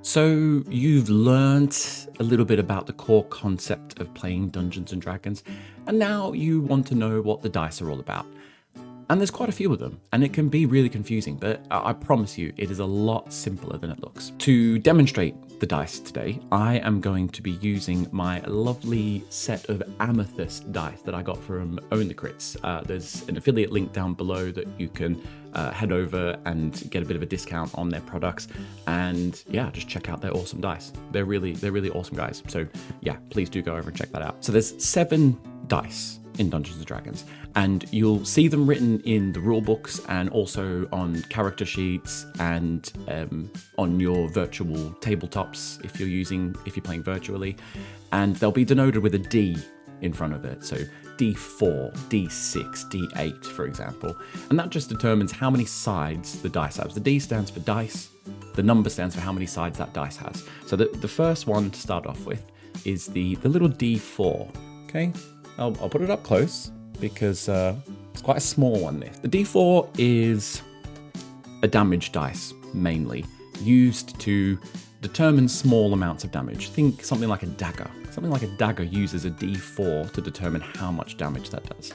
So you've learnt a little bit about the core concept of playing Dungeons and Dragons, and now you want to know what the dice are all about. And there's quite a few of them, and it can be really confusing, but I promise you, it is a lot simpler than it looks. To demonstrate the dice today, I am going to be using my lovely set of amethyst dice that I got from Own the Crits. There's an affiliate link down below that you can head over and get a bit of a discount on their products, and yeah, just check out their awesome dice. They're really awesome guys. So yeah, please do go over and check that out. So there's 7 dice in Dungeons & Dragons, and you'll see them written in the rule books and also on character sheets and on your virtual tabletops if you're playing virtually, and they'll be denoted with a D in front of it. So D4, D6, D8, for example, and that just determines how many sides the dice has. The D stands for dice, the number stands for how many sides that dice has. So the first one to start off with is the little D4, okay? I'll put it up close because it's quite a small one there. The D4 is a damage dice, mainly, used to determine small amounts of damage. Think something like a dagger. Something like a dagger uses a D4 to determine how much damage that does.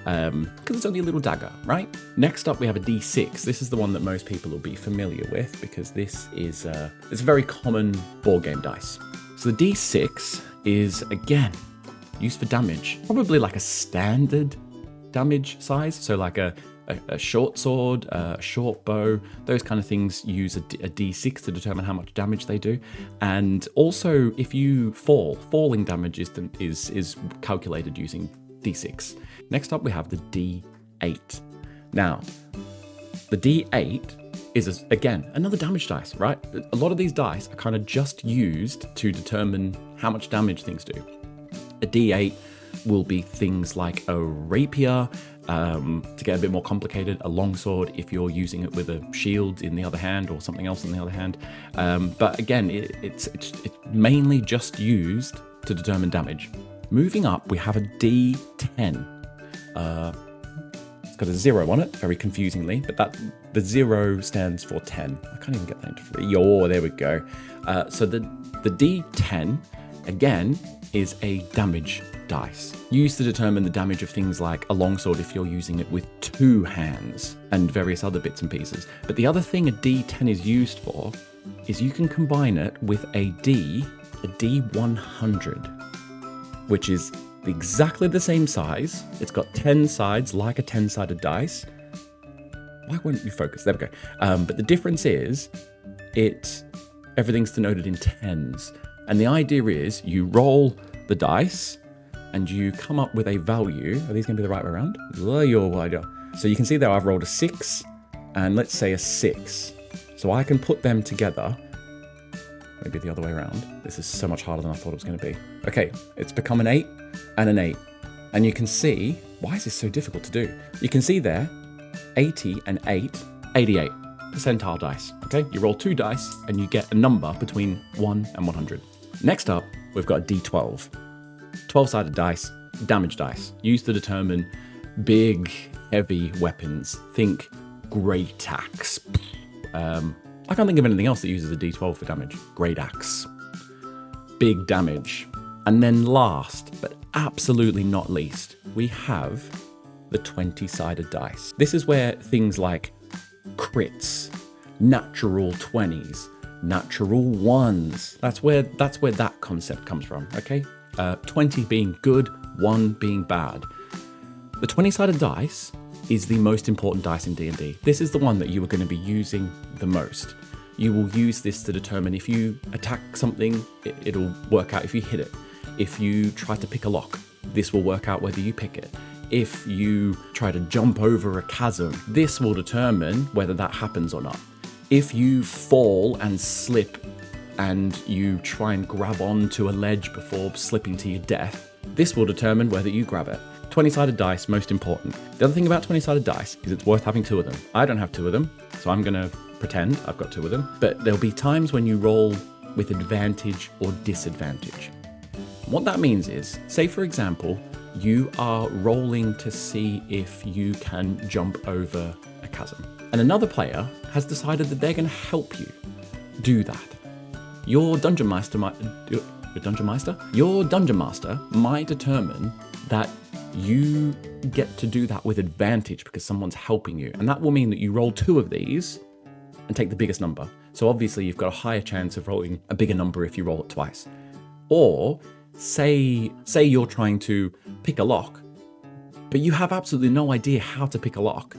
Because it's only a little dagger, right? Next up, we have a D6. This is the one that most people will be familiar with because this is it's a very common board game dice. So the D6 is, again, used for damage, probably like a standard damage size. So like a short sword, a short bow, those kind of things use a D6 to determine how much damage they do. And also if you falling damage is calculated using D6. Next up we have the D8. Now, the D8 is, again, another damage dice, right? A lot of these dice are kind of just used to determine how much damage things do. A D8 will be things like a rapier, to get a bit more complicated, a longsword if you're using it with a shield in the other hand or something else in the other hand. But again, it's mainly just used to determine damage. Moving up, we have a D10. It's got a 0 on it, very confusingly, but the 0 stands for 10. I can't even get that into 3. Oh, there we go. So the D10, again, is a damage dice, used to determine the damage of things like a longsword if you're using it with 2 hands, and various other bits and pieces. But the other thing a D10 is used for is you can combine it with a D100, which is exactly the same size. It's got 10 sides, like a 10-sided dice. Why wouldn't you focus? There we go. But the difference is, everything's denoted in tens. And the idea is you roll the dice and you come up with a value. Are these going to be the right way around? So you can see there I've rolled a 6 and let's say a 6. So I can put them together. Maybe the other way around. This is so much harder than I thought it was going to be. Okay, it's become an 8 and an 8. And you can see, why is this so difficult to do? You can see there, 80 and 8, 88. Percentile dice, okay? You roll 2 dice and you get a number between 1 and 100. Next up, we've got a D12. 12-sided dice, damage dice, used to determine big, heavy weapons. Think great axe. I can't think of anything else that uses a D12 for damage. Great axe. Big damage. And then last, but absolutely not least, we have the 20-sided dice. This is where things like crits, natural 20s, natural 1s. That's where that concept comes from, okay? 20 being good, 1 being bad. The 20-sided dice is the most important dice in D&D. This is the one that you are going to be using the most. You will use this to determine if you attack something, it'll work out if you hit it. If you try to pick a lock, this will work out whether you pick it. If you try to jump over a chasm, this will determine whether that happens or not. If you fall and slip and you try and grab onto a ledge before slipping to your death, this will determine whether you grab it. 20-sided dice, most important. The other thing about 20-sided dice is it's worth having 2 of them. I don't have 2 of them, so I'm going to pretend I've got 2 of them. But there'll be times when you roll with advantage or disadvantage. What that means is, say for example, you are rolling to see if you can jump over a chasm. And another player has decided that they're going to help you do that. your dungeon master might determine that you get to do that with advantage because someone's helping you. And that will mean that you roll 2 of these and take the biggest number. So obviously you've got a higher chance of rolling a bigger number if you roll it twice. Or say you're trying to pick a lock, but you have absolutely no idea how to pick a lock.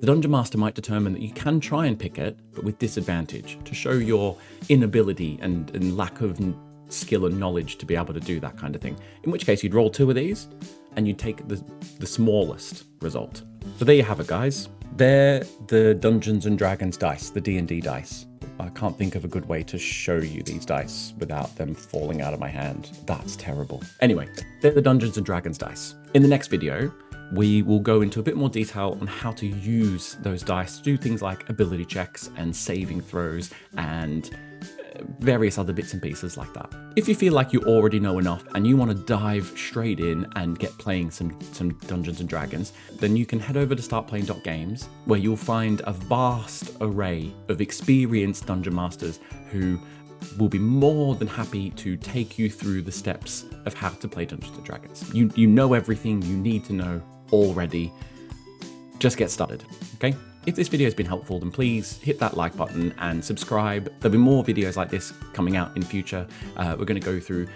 The Dungeon Master might determine that you can try and pick it, but with disadvantage, to show your inability and lack of skill and knowledge to be able to do that kind of thing. In which case you'd roll 2 of these, and you'd take the smallest result. So there you have it, guys. They're the Dungeons and Dragons dice, the D&D dice. I can't think of a good way to show you these dice without them falling out of my hand. That's terrible. Anyway, they're the Dungeons and Dragons dice. In the next video, we will go into a bit more detail on how to use those dice to do things like ability checks and saving throws and various other bits and pieces like that. If you feel like you already know enough and you want to dive straight in and get playing some Dungeons and Dragons, then you can head over to startplaying.games, where you'll find a vast array of experienced dungeon masters who will be more than happy to take you through the steps of how to play Dungeons and Dragons. You know everything you need to know already. Just get started, okay? If this video has been helpful, then please hit that like button and subscribe. There'll be more videos like this coming out in future. We're going to go through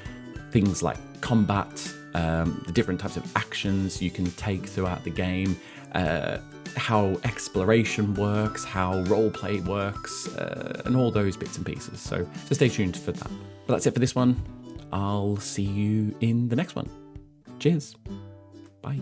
things like combat, the different types of actions you can take throughout the game, how exploration works, how roleplay works, and all those bits and pieces. So stay tuned for that. But that's it for this one. I'll see you in the next one. Cheers. Bye.